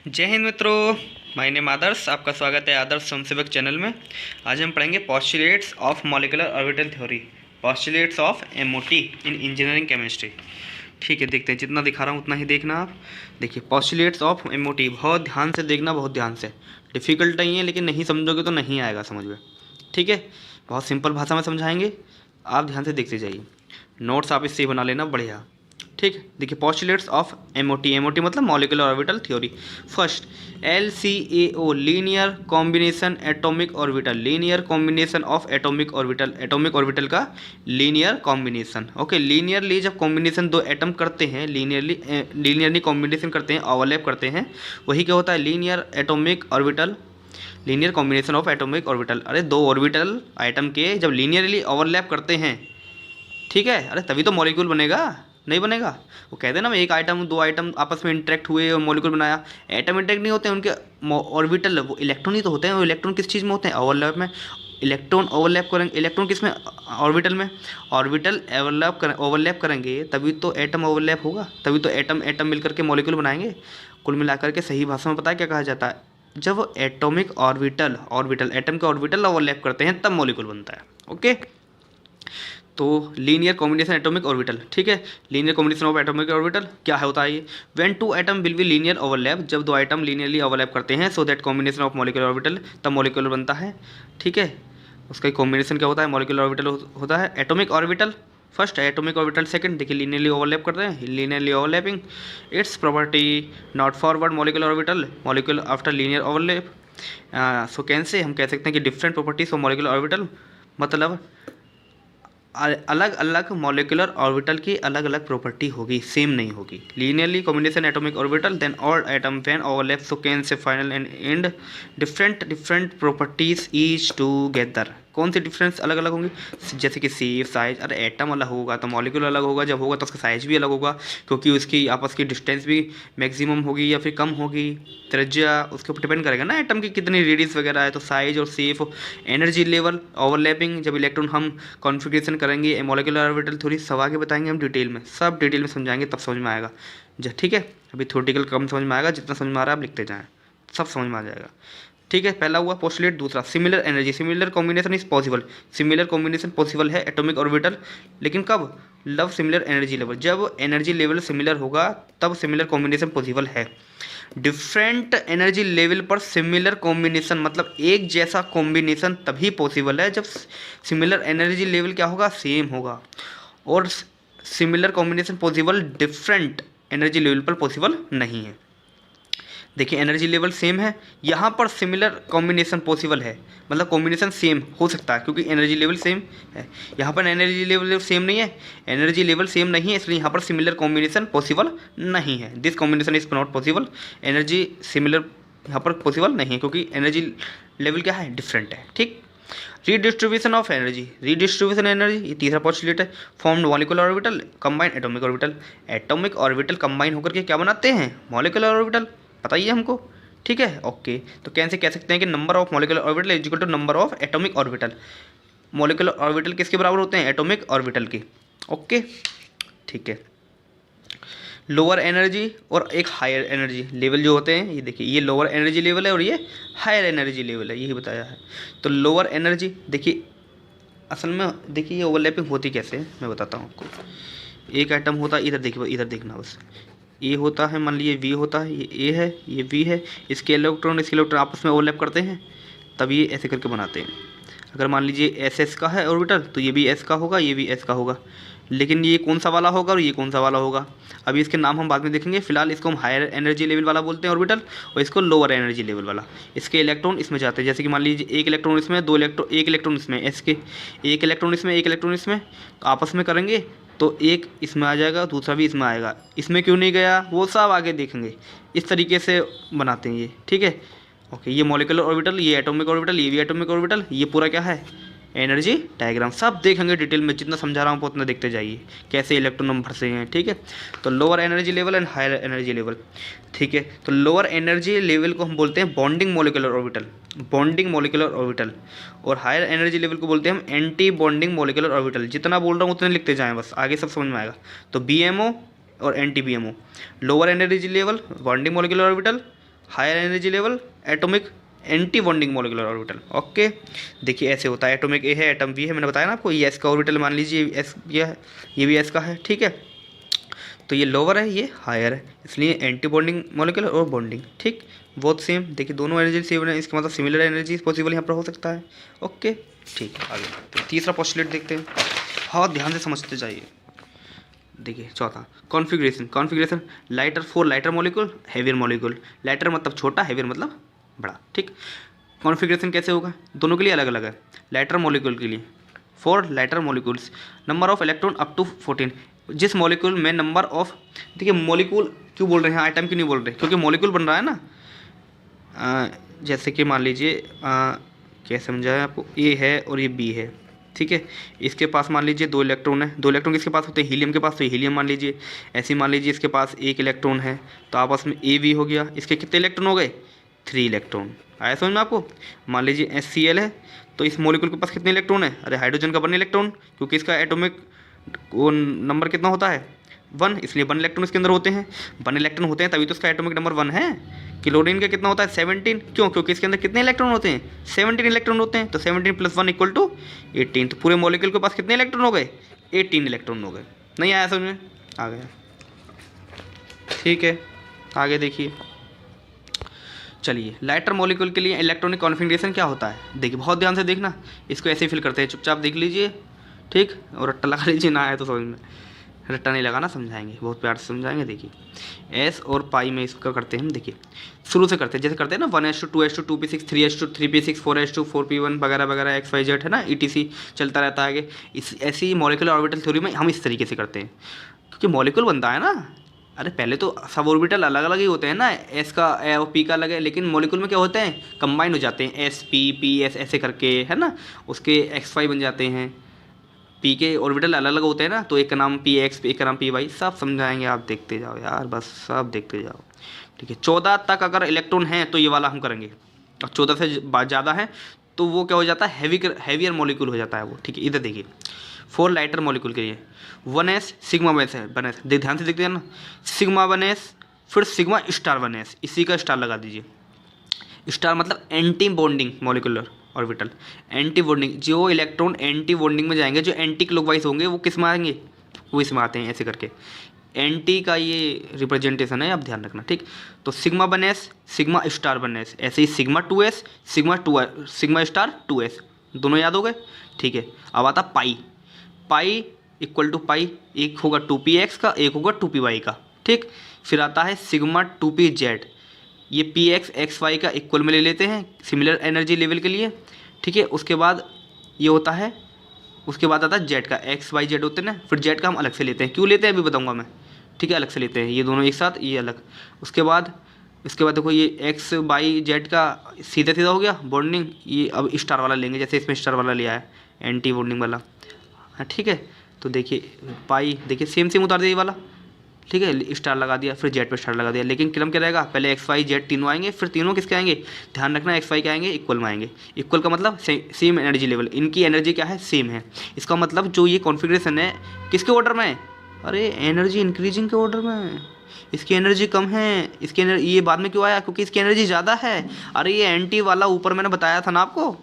जय हिंद मित्रों, my name आदर्श। आपका स्वागत है आदर्श स्वयंसेवक चैनल में। आज हम पढ़ेंगे postulates of molecular orbital theory, postulates of MOT in engineering chemistry. ठीक है, देखते हैं, जितना दिखा रहा हूँ उतना ही देखना आप। देखिए, पोस्टुलेट्स ऑफ एमओटी बहुत ध्यान से देखना, बहुत ध्यान से। डिफ़िकल्ट नहीं है, लेकिन नहीं समझोगे तो नहीं आएगा समझ में। ठीक है, बहुत सिंपल भाषा में समझाएंगे, आप ध्यान से देखते जाइए। नोट्स आप इससे बना लेना, बढ़िया। ठीक, देखिए, पोस्टुलेट्स ऑफ एमओटी, एमओटी मतलब molecular orbital theory. First, LCAO linear combination atomic orbital, linear combination of atomic orbital, atomic orbital का लीनियर कॉम्बिनेशन। ओके, लीनियरली जब कॉम्बिनेशन दो एटम करते हैं, लीनियरली कॉम्बिनेशन करते हैं, ओवरलैप करते हैं, वही क्या होता है, linear atomic orbital, linear combination of atomic orbital. अरे दो ऑर्बिटल आइटम के जब लीनियरली ओवरलैप करते हैं, ठीक है, अरे तभी तो मॉलिक्यूल बनेगा, नहीं बनेगा। वो कहते हैं ना, एक आइटम दो आइटम आपस में इंटरेक्ट हुए और मॉलिक्यूल बनाया। एटम इंटरेक्ट नहीं होते हैं, उनके ऑर्बिटल वो इलेक्ट्रॉन ही तो होते हैं। वो इलेक्ट्रॉन किस चीज़ में होते हैं, ओवरलैप में। इलेक्ट्रॉन ओवरलैप करेंगे, इलेक्ट्रॉन किस में, ऑर्बिटल में। ऑर्बिटल ओवरलैप करेंगे तभी तो एटम ओवरलैप होगा, तभी तो एटम मिलकर के मॉलिक्यूल बनाएंगे। कुल मिलाकर के सही भाषा में पता है क्या कहा जाता है, जब एटॉमिक ऑर्बिटल एटम के ऑर्बिटल ओवरलैप करते हैं तब मॉलिक्यूल बनता है। ओके, तो लीनियर कॉम्बिनेशन एटॉमिक ऑर्बिटल, ठीक है, linear combination of atomic orbital क्या है होता है ये, when two atom will be linear overlap, जब दो आइटम लीनियरली ओवरलैप करते हैं, so that combination of molecular orbital, तब मॉलिक्यूलर बनता है। ठीक है, उसका कॉम्बिनेशन क्या होता है, मॉलिक्यूलर ऑर्बिटल होता है। Atomic orbital first, atomic orbital second. देखिए, लीनियरली ओवरलैप करते हैं, linearly overlapping, it's property not forward molecular orbital, molecule after linear overlap. So can से हम कह सकते हैं कि different properties of molecular orbital, मतलब अलग अलग मॉलिक्यूलर ऑर्बिटल की अलग अलग प्रॉपर्टी होगी, सेम नहीं होगी। Linearly combination atomic orbital, then all atom when overlap, so can say final and and different properties each together. कौन सी डिफरेंस अलग अलग होंगी, जैसे कि शेप, साइज। अरे एटम अलग होगा तो मॉलिक्यूल अलग होगा, जब होगा तो उसका साइज भी अलग होगा, क्योंकि उसकी आपस की डिस्टेंस भी मैक्सिमम होगी या फिर कम होगी, त्रिज्या उसके ऊपर डिपेंड करेगा ना, एटम की कितनी रेडियस वगैरह है। तो साइज और शेप, एनर्जी लेवल, ओवरलैपिंग, जब इलेक्ट्रॉन हम कॉन्फ़िगरेशन करेंगे मॉलिक्यूलर ऑर्बिटल थ्योरी, सब आगे बताएंगे हम डिटेल में, सब डिटेल में समझाएंगे, तब समझ में आएगा। ठीक है, अभी थ्योरेटिकल कम समझ में आएगा, जितना समझ में आ रहा है आप लिखते जाएँ, सब समझ में आ जाएगा। ठीक है, पहला हुआ पोस्टुलेट। दूसरा, similar energy, similar combination is possible, similar combination possible है एटॉमिक ऑर्बिटल, लेकिन कब, लव सिमिलर एनर्जी लेवल, जब एनर्जी लेवल सिमिलर होगा तब सिमिलर कॉम्बिनेशन पॉसिबल है। डिफरेंट एनर्जी लेवल पर सिमिलर कॉम्बिनेशन, मतलब एक जैसा कॉम्बिनेशन तभी पॉसिबल है जब सिमिलर एनर्जी लेवल क्या होगा, सेम होगा। और similar combination possible different energy level पर पॉसिबल नहीं है। देखिए, एनर्जी लेवल सेम है, यहाँ पर सिमिलर कॉम्बिनेशन पॉसिबल है, मतलब कॉम्बिनेशन सेम हो सकता है क्योंकि एनर्जी लेवल सेम है। यहाँ पर एनर्जी लेवल सेम नहीं है, एनर्जी लेवल सेम नहीं है, इसलिए यहाँ पर सिमिलर कॉम्बिनेशन पॉसिबल नहीं है। This combination is not possible, energy similar यहाँ पर पॉसिबल नहीं है क्योंकि एनर्जी लेवल क्या है, डिफरेंट है। ठीक, redistribution of energy, redistribution energy, ये तीसरा पोस्टुलेट है। Formed molecular orbital combine atomic orbital, atomic orbital combine होकर के क्या बनाते हैं, मॉलिक्यूलर ऑर्बिटल, बताइए हमको। ठीक है, ओके, तो कैसे कह सकते हैं कि number of molecular orbital is equal to number of atomic orbital. Molecular orbital किसके बराबर होते हैं, एटॉमिक ऑर्बिटल के। ओके, ठीक है, लोअर एनर्जी और एक हायर एनर्जी लेवल जो होते हैं, ये देखिए, ये लोअर एनर्जी लेवल है और ये हायर एनर्जी लेवल है, यही बताया है। तो लोअर एनर्जी, देखिए असल में, देखिए ये ओवरलैपिंग होती कैसे है मैं बताता हूँ आपको। एक आइटम होता है, इधर देखिए, इधर देखना बस, ए होता है, मान लीजिए वी होता है, ये ए है, ये वी है, इसके इलेक्ट्रॉन आपस में ओवरलैप करते हैं, तब ये ऐसे करके बनाते हैं। अगर मान लीजिए एस एस का है ऑर्बिटल, तो ये भी एस का होगा, ये भी एस का होगा, लेकिन ये कौन सा वाला होगा और ये कौन सा वाला होगा, अभी इसके नाम हम बाद में देखेंगे। फिलहाल इसको हम हायर एनर्जी लेवल वाला बोलते हैं ऑर्बिटल, और इसको लोअर एनर्जी लेवल वाला। इसके इलेक्ट्रॉन इसमें जाते हैं, जैसे कि मान लीजिए एक इलेक्ट्रॉन इसमें, एक इलेक्ट्रॉन इसमें, एस के एक इलेक्ट्रॉन इसमें, एक इलेक्ट्रॉन इसमें, आपस में करेंगे तो एक इसमें आ जाएगा, दूसरा भी इसमें आएगा। इसमें क्यों नहीं गया वो सब आगे देखेंगे, इस तरीके से बनाते हैं ये। ठीक है, ओके, ये मॉलिक्यूलर ऑर्बिटल, ये एटॉमिक ऑर्बिटल, ये भी एटॉमिक ऑर्बिटल, ये पूरा क्या है, एनर्जी डायग्राम, सब देखेंगे डिटेल में, जितना समझा रहा हूँ उतना देखते जाइए कैसे इलेक्ट्रॉन नंबर से हैं। ठीक है, तो lower energy level and higher energy level. ठीक है, तो लोअर एनर्जी लेवल को हम बोलते हैं bonding molecular orbital, bonding molecular orbital, और हायर एनर्जी लेवल को बोलते हैं हम एंटी बॉन्डिंग मॉलिक्यूलर ऑर्बिटल। जितना बोल रहा हूँ उतने लिखते जाएँ बस, आगे सब समझ में आएगा। तो BMO और NT-PMO। Lower energy level bonding molecular orbital, higher energy level atomic anti bonding molecular orbital. Okay, देखिए ऐसे होता है, एटॉमिक ए है, एटम बी है, मैंने बताया ना आपको, ये एस का ऑर्बिटल मान लीजिए, एस ये भी एस का है, ठीक है। तो ये लोअर है, ये हायर है, इसलिए एंटी बॉन्डिंग मॉलिक्यूलर और बॉन्डिंग, ठीक, बहुत सेम। देखिए दोनों एनर्जी सेम है, इसका मतलब सिमिलर एनर्जी पॉसिबल यहाँ पर हो सकता है। ओके, ठीक है, आगे तो तीसरा पोस्टुलेट देखते हैं, बहुत ध्यान से समझते जाइए। देखिए चौथा configuration. Configuration lighter for lighter molecule, heavier molecule. Lighter मतलब छोटा, हेवियर मतलब बड़ा, ठीक। कॉन्फ़िगरेशन कैसे होगा, दोनों के लिए अलग अलग है। लाइटर मॉलिक्यूल के लिए, for lighter molecules number of electron up to 14। जिस मॉलिक्यूल में नंबर ऑफ, देखिए मॉलिक्यूल क्यों बोल रहे हैं, आइटम क्यों नहीं बोल रहे, क्योंकि मॉलिक्यूल बन रहा है ना। जैसे कि मान लीजिए क्या समझाया आपको, ए है और ये बी है, ठीक है। इसके पास मान लीजिए 2 इलेक्ट्रॉन है, 2 इलेक्ट्रॉन किसके पास होते हैं, हीलियम के पास, तो हीलियम मान लीजिए। ऐसे मान लीजिए इसके पास 1 इलेक्ट्रॉन है, तो आपस में ए बी हो गया, इसके कितने इलेक्ट्रॉन हो गए, 3 इलेक्ट्रॉन। आया समझ में आपको। मान लीजिए HCl है, तो इस मॉलिक्यूल के पास कितने इलेक्ट्रॉन है, अरे हाइड्रोजन का 1 इलेक्ट्रॉन, क्योंकि इसका एटॉमिक वो नंबर कितना होता है 1, इसलिए 1 इलेक्ट्रॉन इसके अंदर होते हैं। 1 इलेक्ट्रॉन होते हैं तभी तो इसका एटॉमिक नंबर 1 है। क्लोरीन का कितना होता है 17, क्यों, क्योंकि इसके अंदर कितने इलेक्ट्रॉन होते हैं 17 इलेक्ट्रॉन होते हैं, तो 17 + 1 = 18। तो पूरे मॉलिक्यूल के पास कितने इलेक्ट्रॉन हो गए, 18 इलेक्ट्रॉन हो गए। नहीं आया समझ में, आ गया, ठीक है। आगे देखिए, चलिए लाइटर मॉलिक्यूल के लिए इलेक्ट्रॉनिक कॉन्फ़िगरेशन क्या होता है, देखिए बहुत ध्यान से देखना, इसको ऐसे ही फिल करते हैं, चुपचाप देख लीजिए, ठीक, और रट्टा लगा लीजिए, ना आए तो समझ में, रट्टा नहीं लगाना, समझाएंगे बहुत प्यार से समझाएंगे। देखिए एस और पाई में इसका करते हैं हम, देखिए शुरू से करते हैं, जैसे करते हैं ना 1s2 2s2 2p6 3s2 3p6 4s2 4p1 वगैरह वगैरह XYZ है ना, ETC चलता रहता है आगे। इस ऐसी मॉलिक्यूलर ऑर्बिटल थ्योरी में हम इस तरीके से करते हैं, क्योंकि मॉलिक्यूल बनता है ना। अरे पहले तो सब ऑर्बिटल अलग अलग ही होते हैं ना, एस का और पी का अलग है, लेकिन मॉलिक्यूल में क्या होते हैं, कंबाइन हो जाते हैं, एस पी पी एस ऐसे करके, है ना, उसके XY बन जाते हैं। पी के ऑर्बिटल अलग अलग होते हैं ना, तो एक का नाम PX, एक का नाम PY, सब समझाएंगे, आप देखते जाओ यार, बस सब देखते जाओ, ठीक है। 14 तक अगर इलेक्ट्रॉन हैं तो ये वाला हम करेंगे, और 14 से ज़्यादा है तो वो क्या हो जाता है, हैवियर मॉलिक्यूल हो जाता है वो, ठीक है। इधर देखिए 4 लाइटर मॉलिक्यूल के लिए 1s सिग्मा 1s है, 1s ध्यान से देखते हैं ना, सिग्मा 1s, फिर सिग्मा स्टार 1s, इसी का स्टार लगा दीजिए। स्टार मतलब anti bonding molecular orbital, anti bonding, जो इलेक्ट्रॉन एंटी बॉन्डिंग में जाएंगे, जो एंटी क्लॉकवाइज होंगे वो किस में आएंगे, वो इसमें आते हैं, ऐसे करके। एंटी का ये रिप्रेजेंटेशन है, आप ध्यान रखना, ठीक। तो sigma 1s sigma star 1s, ऐसे ही sigma 2s sigma star 2s, दोनों याद हो गए, ठीक है। अब आता पाई, पाई इक्वल टू पाई, एक होगा 2px का, एक होगा 2py का, ठीक। फिर आता है सिग्मा 2pz, ये px xy का इक्वल में ले लेते हैं सिमिलर एनर्जी लेवल के लिए, ठीक है। उसके बाद ये होता है, उसके बाद आता है z का, XYZ होते हैं ना, फिर z का हम अलग से लेते हैं, क्यों लेते हैं अभी बताऊंगा मैं, ठीक है, अलग से लेते हैं, ये दोनों एक साथ, ये अलग। उसके बाद देखो ये XYZ का सीधा सीधा हो गया बॉन्डिंग, ये अब स्टार वाला लेंगे, जैसे इसमें स्टार वाला लिया है एंटी बॉन्डिंग वाला, हाँ ठीक है। तो देखिए पाई, देखिए सेम उतार दिया ये वाला, ठीक है, स्टार लगा दिया, फिर जेड पे स्टार लगा दिया, लेकिन क्रम क्या रहेगा, पहले XYZ तीनों आएंगे, फिर तीनों किसके आएंगे, ध्यान रखना XY के आएंगे, इक्वल में आएंगे। इक्वल का मतलब सेम एनर्जी लेवल, इनकी एनर्जी क्या है, सेम है। इसका मतलब जो ये कॉन्फ़िगरेशन है किसके ऑर्डर में है, अरे एनर्जी इंक्रीजिंग के ऑर्डर में, इसकी एनर्जी कम है, इसकी एनर्जी ये बाद में क्यों आया, क्योंकि इसकी एनर्जी ज़्यादा है। अरे ये एंटी वाला ऊपर मैंने बताया था ना आपको,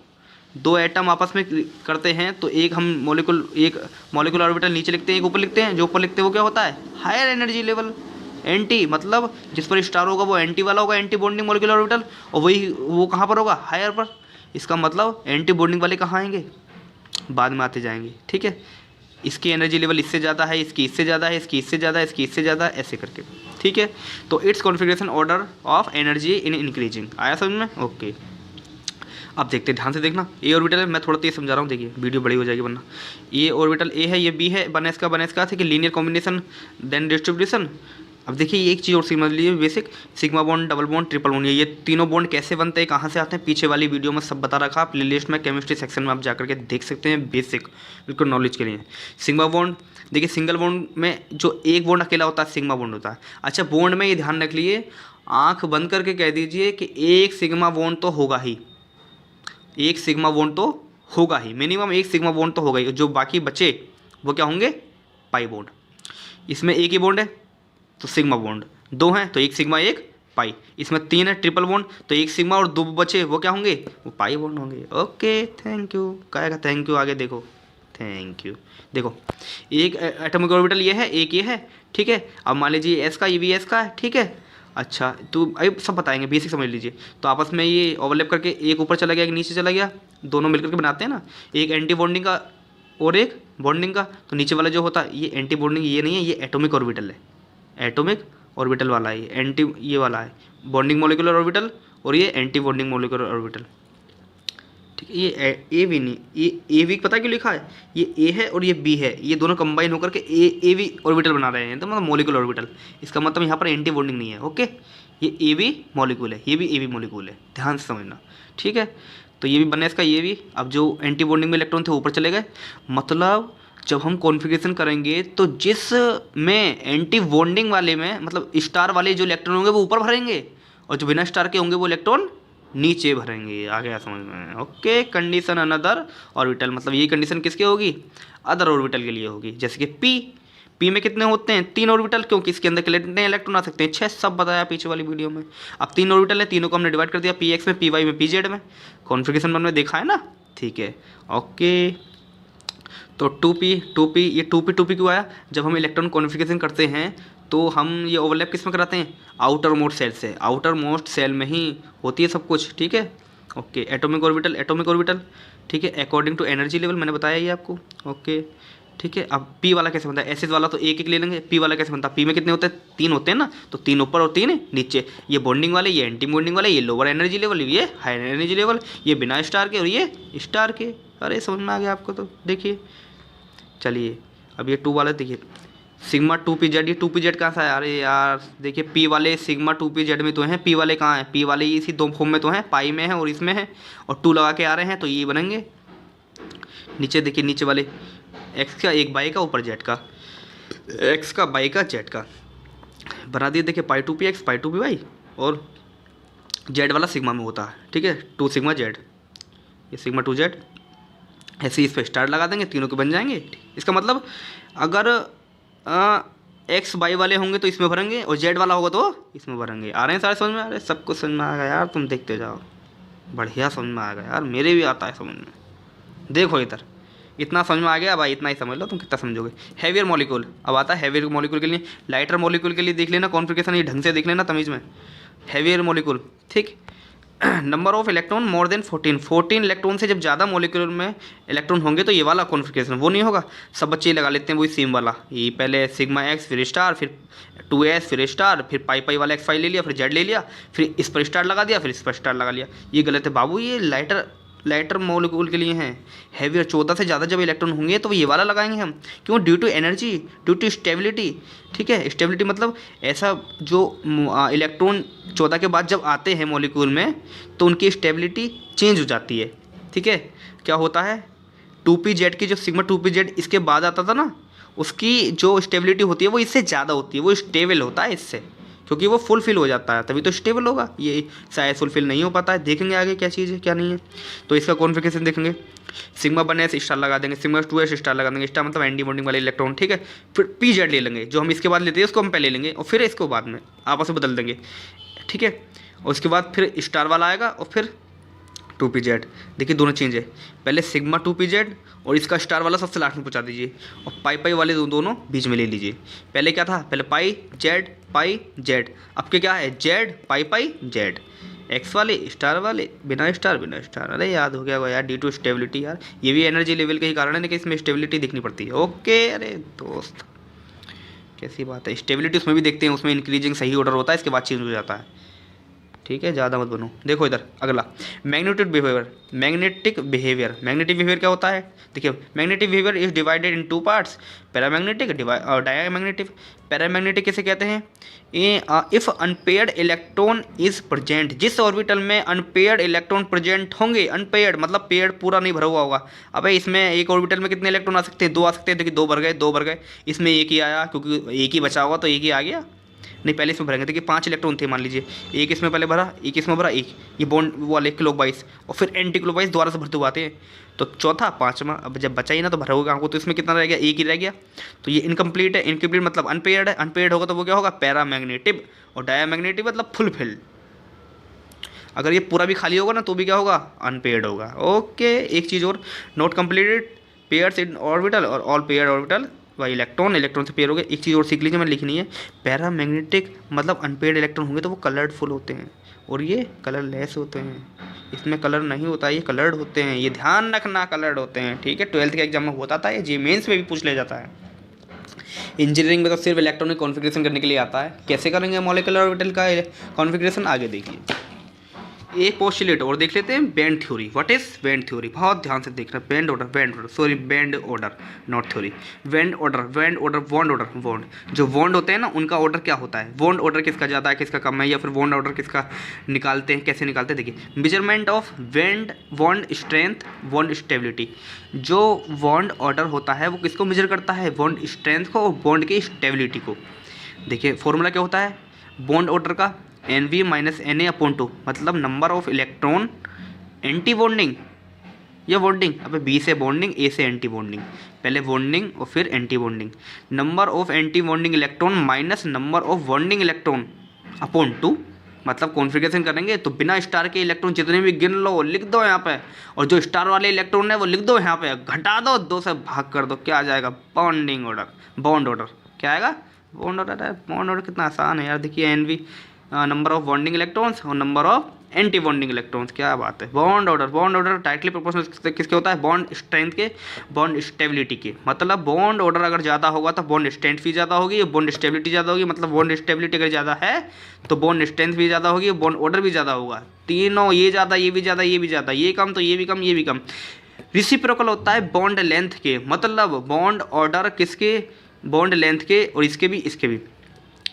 2 एटम आपस में करते हैं तो एक मॉलिक्यूलर ऑर्बिटल नीचे लिखते हैं, एक ऊपर लिखते हैं, जो ऊपर लिखते हैं वो क्या होता है, हायर एनर्जी लेवल। एंटी मतलब जिस पर स्टार होगा वो एंटी वाला होगा, एंटी बॉन्डिंग मॉलिक्यूलर ऑर्बिटल, और वो कहाँ पर होगा, हायर पर। इसका मतलब एंटी बॉन्डिंग वाले कहाँ आएंगे, बाद में आते जाएंगे, ठीक है। इसकी एनर्जी लेवल इससे ज़्यादा है, इसकी इससे ज़्यादा है, इसकी इससे ज़्यादा है, इसकी इससे ज़्यादा, ऐसे करके, ठीक है। तो it's configuration order of energy in increasing, आया समझ में, ओके। अब देखते हैं, ध्यान से देखना, ए ऑर्बिटल है, मैं थोड़ा तेज समझा रहा हूँ, देखिए वीडियो बड़ी हो जाएगी वरना। ये ऑर्बिटल ए है, ये बी है, 1s का, ठीक है, लीनियर कॉम्बिनेशन देन डिस्ट्रीब्यूशन। अब देखिए ये एक चीज़ और समझ लीजिए basic, sigma bond, double bond, triple bond, ये तीनों बॉन्ड कैसे बनते हैं, कहाँ से आते हैं, पीछे वाली वीडियो में सब बता रखा, प्ले लिस्ट में केमिस्ट्री सेक्शन में आप जाकर के देख सकते हैं, बेसिक बिल्कुल नॉलेज के लिए। सिग्मा बॉन्ड, देखिए सिंगल बॉन्ड में जो एक बॉन्ड अकेला होता है सिग्मा बॉन्ड होता है। अच्छा बॉन्ड में ये ध्यान रख लिए, आँख बंद करके कह दीजिए कि एक सिग्मा बॉन्ड तो होगा ही, एक सिग्मा बॉन्ड तो होगा ही, मिनिमम एक सिग्मा बॉन्ड तो होगा ही, जो बाकी बचे वो क्या होंगे, पाई बॉन्ड। इसमें एक ही बॉन्ड है, तो सिग्मा बॉन्ड, 2 हैं तो एक सिग्मा एक पाई, इसमें 3 है ट्रिपल बॉन्ड तो एक सिग्मा और 2 बचे वो क्या होंगे, वो पाई बॉन्ड होंगे। ओके थैंक यू, कहेगा थैंक यू, आगे देखो थैंक यू। देखो एक एटॉमिक ऑर्बिटल ये है, एक ये है, ठीक है। अब मान लीजिए एस का, ये भी एस का है, ठीक है। अच्छा तो अब सब बताएंगे, बेसिक समझ लीजिए। तो आपस में ये ओवरलैप करके एक ऊपर चला गया, एक नीचे चला गया, दोनों मिलकर के बनाते हैं ना, एक एंटी बॉन्डिंग का और एक बॉन्डिंग का। तो नीचे वाला जो होता है ये एंटी बॉन्डिंग, ये नहीं है, ये एटॉमिक ऑर्बिटल है, एटॉमिक ऑर्बिटल वाला है, एंटी ये वाला है बॉन्डिंग मॉलिक्यूलर ऑर्बिटल, और ये एंटी बॉन्डिंग मॉलिक्यूलर ऑर्बिटल, ठीक है। ये ए भी नहीं, ये ए वी पता है क्यों लिखा है, ये ए है और ये बी है, ये दोनों कंबाइन होकर के ए वी ऑर्बिटल बना रहे हैं, तो मतलब मॉलिक्यूलर ऑर्बिटल। इसका मतलब यहाँ पर एंटी बॉन्डिंग नहीं है। ओके, ये ए वी मॉलिक्यूल है, ये भी ए वी मॉलिक्यूल है, ध्यान से समझना, ठीक है। तो ये भी बनना इसका ये भी। अब जो एंटी बॉन्डिंग में इलेक्ट्रॉन थे ऊपर चले गए, मतलब जब हम कॉन्फ़िगरेशन करेंगे तो जिस में एंटी बॉन्डिंग वाले में मतलब स्टार वाले जो इलेक्ट्रॉन होंगे वो ऊपर भरेंगे, और जो बिना स्टार के होंगे वो इलेक्ट्रॉन नीचे भरेंगे। आ गया समझ में? ओके, कंडीशन अनदर ऑर्बिटल, मतलब ये कंडीशन किसके होगी, अदर ऑर्बिटल के लिए होगी। जैसे कि पी में कितने होते हैं, 3 ऑर्बिटल, क्योंकि इसके अंदर कितने इलेक्ट्रॉन आ सकते हैं, 6, सब बताया पीछे वाली वीडियो में। अब 3 ऑर्बिटल है, तीनों को हमने डिवाइड कर दिया, पी एक्स में, पी वाई में, पी जेड में। कॉन्फ़िगरेशन 1 में देखा है ना, ठीक है। ओके, तो 2p ये 2p क्यों आया, जब हम इलेक्ट्रॉन कॉन्फ़िगरेशन करते हैं तो हम ये ओवरलैप किस में कराते हैं, आउटर मोस्ट सेल से, आउटर मोस्ट सेल में ही होती है सब कुछ, ठीक है। ओके, एटॉमिक ऑर्बिटल, ठीक है, अकॉर्डिंग टू एनर्जी लेवल, मैंने बताया ये आपको। ओके, ठीक है। अब पी वाला कैसे बनता है, एसिड वाला तो एक एक ले लेंगे, पी वाला कैसे बनता है, पी में कितने होते हैं, 3 होते हैं ना, तो 3 ऊपर और 3 नीचे। ये बॉन्डिंग वाले, ये एंटी बॉन्डिंग वाले, ये लोअर एनर्जी लेवल, ये हाई एनर्जी लेवल, ये बिना स्टार के और ये स्टार के। अरे समझ में आ गया आपको, तो देखिए चलिए। अब ये 2 वाला देखिए, सिग्मा 2pz, ये 2pz कहाँ से आया, अरे यार देखिए पी वाले सिग्मा 2pz में तो हैं, पी वाले कहाँ हैं, पी वाले इसी 2 फॉर्म में तो हैं, पाई में है और इसमें है, और 2 लगा के आ रहे हैं तो ये बनेंगे। नीचे देखिए, नीचे वाले एक्स का एक बाई का, ऊपर जेड का, एक्स का बाई का जेड का बना दिए। देखिए पाई 2p एक्स, पाई 2p वाई, और जेड वाला सिग्मा में होता है, ठीक है, 2 सिग्मा जेड, ये सिग्मा 2 जेड। ऐसे इस पर स्टार लगा देंगे, तीनों के बन जाएंगे। इसका मतलब अगर एक्स बाई वाले होंगे तो इसमें भरेंगे, और जेड वाला होगा तो इसमें भरेंगे। आ रहे हैं सारे समझ में, आ रहे हैं, सबको समझ में आ गया यार, तुम देखते जाओ, बढ़िया समझ में आ गया यार, मेरे भी आता है समझ में। देखो इधर इतना समझ में आ गया, भाई इतना ही समझ लो, तुम कितना समझोगे। हैवियर मॉलिक्यूल, अब आता है हैवियर मॉलिक्यूल के लिए, लाइटर मॉलिक्यूल के लिए देख लेना कॉन्फ़िगरेशन, ये ढंग से देख लेना तमीज़ में। हैवियर मॉलिक्यूल, ठीक, number of electron more than 14 electron से जब ज़्यादा मॉलिक्यूल में इलेक्ट्रॉन होंगे तो ये वाला कॉन्फ़िगरेशन वो नहीं होगा। सब बच्चे लगा लेते हैं वही सेम वाला, ये पहले सिग्मा एक्स, फिर स्टार, फिर 2s, फिर स्टार, फिर पाई वाला x5 ले लिया, फिर जेड ले लिया, फिर इस पर स्टार लगा दिया, फिर इस पर स्टार लगा लिया। ये गलत है बाबू, ये लाइटर मॉलिक्यूल के लिए हैं। हैवियर 14 से ज़्यादा जब इलेक्ट्रॉन होंगे तो ये वाला लगाएंगे हम, क्यों, due to energy, due to stability, ठीक है। स्टेबिलिटी मतलब ऐसा जो इलेक्ट्रॉन 14 के बाद जब आते हैं मॉलिक्यूल में तो उनकी स्टेबिलिटी चेंज हो जाती है, ठीक है। क्या होता है, 2pz की जो सिग्मा 2pz इसके बाद आता था ना, उसकी जो स्टेबिलिटी होती है वो इससे ज़्यादा होती है, वो स्टेबल होता है इससे, क्योंकि वो फुलफिल हो जाता है, तभी तो स्टेबल होगा। ये शायद फुलफिल नहीं हो पाता है, देखेंगे आगे क्या चीज़ है क्या नहीं है। तो इसका कॉन्फ़िगरेशन देखेंगे, सिग्मा 1s स्टार लगा देंगे, सिग्मा 2s स्टार लगा देंगे, स्टार मतलब एंटी बॉन्डिंग वाले इलेक्ट्रॉन, ठीक है। फिर pz ले लेंगे, जो हम इसके बाद लेते हैं उसको हम पहले लेंगे, और फिर इसको बाद में आपस में बदल देंगे, ठीक है। और उसके बाद फिर स्टार वाला आएगा, और फिर 2pz। देखिए दोनों चेंज है, पहले सिग्मा 2pz और इसका स्टार वाला सबसे लास्ट में पहुंचा दीजिए, और पाई वाले दोनों बीच में ले लीजिए। पहले क्या था, पहले पाई जेड, अब क्या है, जेड पाई जेड, एक्स वाले स्टार वाले, बिना स्टार। अरे याद हो गया वो यार, ड्यू टू स्टेबिलिटी, यार ये भी एनर्जी लेवल के ही कारण है कि इसमें स्टेबिलिटी देखनी पड़ती है। ओके, अरे दोस्त कैसी बात है, स्टेबिलिटी उसमें भी देखते हैं, उसमें इंक्रीजिंग सही ऑर्डर होता है, इसके बाद चेंज हो जाता है, ठीक है, ज़्यादा मत बनो। देखो इधर अगला, मैग्नेटिक बिहेवियर क्या होता है, देखिए magnetic behaviour is divided in 2 parts, paramagnetic और डायमैग्नेटिक। पैरामैग्नेटिक किसे कहते हैं, if unpaired electron is present, जिस ऑर्बिटल में अनपेयर्ड इलेक्ट्रॉन प्रेजेंट होंगे, अनपेयर्ड मतलब पेयर्ड पूरा नहीं भरा हुआ होगा। अब इसमें एक ऑर्बिटल में कितने इलेक्ट्रॉन आ सकते हैं, 2 आ सकते हैं, देखिए 2 भर गए, इसमें एक ही आया, क्योंकि एक ही बचा हुआ तो एक ही आ गया। नहीं, पहले इसमें भरेंगे। देखिए 5 इलेक्ट्रॉन थे मान लीजिए, एक इसमें पहले भरा, एक इसमें भरा, एक ये बॉन्ड वाले क्लॉकवाइज, और फिर एंटी क्लॉकवाइज दोबारा से भरते हुए आते हैं। तो चौथा, पाँचवा, अब जब बचा ही ना तो भरोगे कहाँ को, तो इसमें कितना रह गया, एक ही रह गया। तो ये इनकम्प्लीट है। इनकम्प्लीट मतलब अनपेयर्ड है। अनपेयर्ड होगा तो वो क्या होगा, पैरामैग्नेटिक, और डायामैग्नेटिक मतलब फुलफिल्ड। अगर ये पूरा भी खाली होगा ना तो भी क्या होगा, अनपेयर्ड होगा। ओके, एक चीज़ और, not completed pairs in orbital और all paired orbital by electron, electron से पेयर हो गए। एक चीज़ और सीख लीजिए, मैंने लिखनी है, पैरामैग्नेटिक मतलब अनपेयर्ड इलेक्ट्रॉन होंगे तो वो कलर्डफुल होते हैं, और ये कलरलेस होते हैं। इसमें कलर नहीं होता, ये कलर्ड होते हैं, ये ध्यान रखना, कलर्ड होते हैं। ठीक है, 12th के एग्जाम में होता था, ये जी मेंस में भी पूछ ले जाता है। इंजीनियरिंग में तो सिर्फ इलेक्ट्रॉनिक कॉन्फ़िगरेशन करने के लिए आता है। कैसे करेंगे मॉलिक्यूलर ऑर्बिटल का कॉन्फ़िगरेशन, आगे देखिए। एक पोस्टुलेट और देख लेते हैं, band theory. What is band theory, बहुत ध्यान से देखना। Band order sorry band order not theory. Band order bond order, bond जो बॉन्ड होते हैं ना उनका ऑर्डर क्या होता है, बॉन्ड ऑर्डर किसका ज़्यादा है किसका कम है, या फिर बॉन्ड ऑर्डर किसका निकालते हैं, कैसे निकालते हैं। देखिए, measurement of bond strength, bond stability. जो बॉन्ड ऑर्डर होता है वो किसको मेजर करता है, बॉन्ड स्ट्रेंथ को और बॉन्ड की स्टेबिलिटी को। देखिए फॉर्मूला क्या होता है बॉन्ड ऑर्डर का, NV माइनस Na/2, मतलब number of electron anti bonding या बॉन्डिंग, अब B से बॉन्डिंग, A से एंटी बॉन्डिंग, पहले बॉन्डिंग और फिर anti bonding. Number of anti bonding electron minus number of bonding electron upon 2, मतलब कॉन्फ़िगरेशन करेंगे तो बिना स्टार के इलेक्ट्रॉन जितने भी गिन लो लिख दो यहाँ पे, और जो स्टार वाले इलेक्ट्रॉन है वो लिख दो यहाँ पे, घटा दो, 2 से भाग कर दो, क्या आ जाएगा, बॉन्डिंग ऑर्डर, बॉन्ड ऑर्डर। क्या आएगा, बॉन्ड ऑर्डर है। बॉन्ड ऑर्डर कितना आसान है यार, देखिए NV number of bonding electrons और number of anti bonding electrons, क्या बात है। बॉन्ड ऑर्डर डायरेक्टली प्रोपोर्शनल किसके होता है, बॉन्ड स्ट्रेंथ के, बॉन्ड स्टेबिलिटी के। मतलब बॉन्ड ऑर्डर अगर ज़्यादा होगा तो बॉन्ड स्ट्रेंथ भी ज़्यादा होगी, बॉन्ड स्टेबिलिटी ज़्यादा होगी, मतलब बॉन्ड स्टेबिलिटी अगर ज़्यादा है तो बॉन्ड स्ट्रेंथ भी ज़्यादा होगी, बॉन्ड ऑर्डर भी ज़्यादा होगा। तीनों, ये ज़्यादा, ये भी ज़्यादा, ये भी ज़्यादा, ये कम तो ये भी कम, ये भी कम। रेसिप्रोकल होता है बॉन्ड लेंथ के, मतलब बॉन्ड ऑर्डर किसके, बॉन्ड लेंथ के, और इसके भी इसके भी।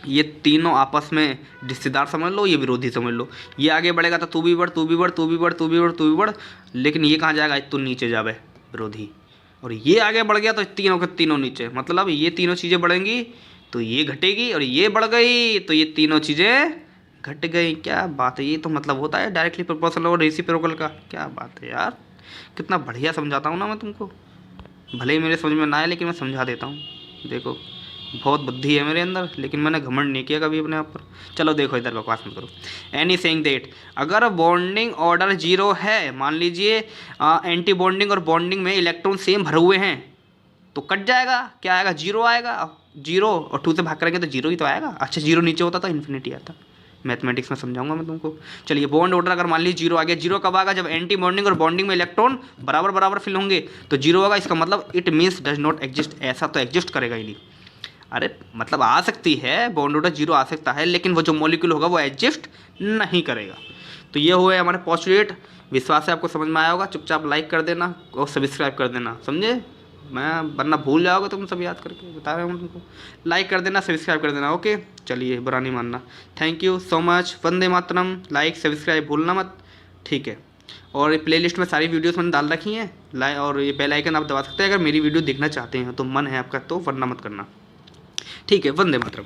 ये तीनों आपस में रिश्तेदार समझ लो, ये विरोधी समझ लो। ये आगे बढ़ेगा तो तू भी बढ़, तू भी बढ़, तू भी बढ़, तू भी बढ़, तू भी बढ़, लेकिन ये कहाँ जाएगा, तो नीचे जावे, विरोधी। और ये आगे बढ़ गया तो तीनों के तीनों नीचे, मतलब ये तीनों चीज़ें बढ़ेंगी तो ये घटेगी, और ये बढ़ गई तो ये तीनों चीज़ें घट गई। क्या बात है, ये तो मतलब होता है डायरेक्टली प्रोपोर्शनल और रेसिप्रोकल का। क्या बात है यार, कितना बढ़िया समझाता हूँ ना मैं तुमको, भले ही मेरे समझ में ना आए लेकिन मैं समझा देता हूँ। देखो बहुत बुद्धि है मेरे अंदर, लेकिन मैंने घमंड नहीं किया कभी अपने आप पर। चलो देखो इधर बकवास मत करो। एनी सेइंग दैट, अगर बॉन्डिंग ऑर्डर 0 है, मान लीजिए एंटी बॉन्डिंग और बॉन्डिंग में इलेक्ट्रॉन सेम भरे हुए हैं, तो कट जाएगा, क्या आएगा, 0 आएगा। 0 और 2 से भाग करेंगे तो 0 ही तो आएगा। अच्छा 0 नीचे होता तो इन्फिनिटी आता, मैथमेटिक्स में समझाऊंगा मैं तुमको। चलिए बॉन्ड ऑर्डर अगर मान लीजिए 0 आ गया, 0 कब आएगा, जब एंटी बॉन्डिंग और बॉन्डिंग में इलेक्ट्रॉन बराबर बराबर फिल होंगे तो 0 होगा। इसका मतलब it means does not exist, ऐसा तो एग्जिस्ट करेगा ही नहीं। अरे मतलब आ सकती है, बॉन्ड ऑर्डर 0 आ सकता है, लेकिन वो जो मॉलिक्यूल होगा वो एग्जिस्ट नहीं करेगा। तो ये हुए हमारे पोस्टुलेट। विश्वास है आपको समझ में आया होगा। चुपचाप लाइक कर देना और सब्सक्राइब कर देना, समझे, मैं वरना भूल जाओगे तुम सब याद करके, बता रहे हूँ तुमको। लाइक कर देना, सब्सक्राइब कर देना। ओके चलिए, बुरा नहीं मानना। Thank you so much. Vande Mataram. Like subscribe भूलना मत, ठीक है। और प्लेलिस्ट में सारी वीडियोस मैंने डाल रखी हैं, और ये बेल आइकन आप दबा सकते हैं अगर मेरी वीडियो देखना चाहते हैं तो, मन है आपका तो, वरना मत करना, ठीक है। वंदे मातरम।